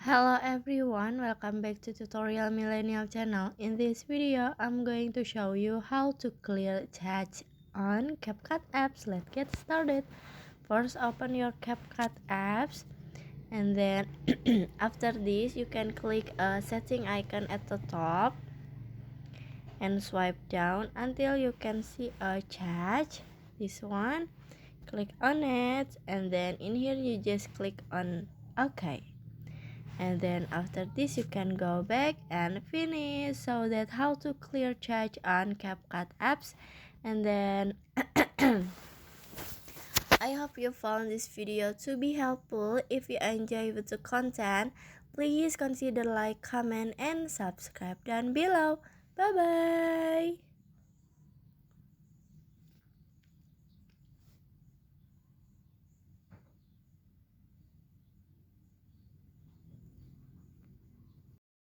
Hello everyone, welcome back to Tutorial Millennial channel. In this video, I'm going to show you how to clear chat on CapCut apps. Let's get started. First, open your CapCut apps, and then after this, you can click a setting icon at the top and swipe down until you can see a chat. This one, click on it, and then in here you just click on OK. And then after this you can go back and finish. So that's how to clear cache on CapCut apps. And then I hope you found this video to be helpful. If you enjoy with the content, please consider like, comment, and subscribe down below. Bye bye.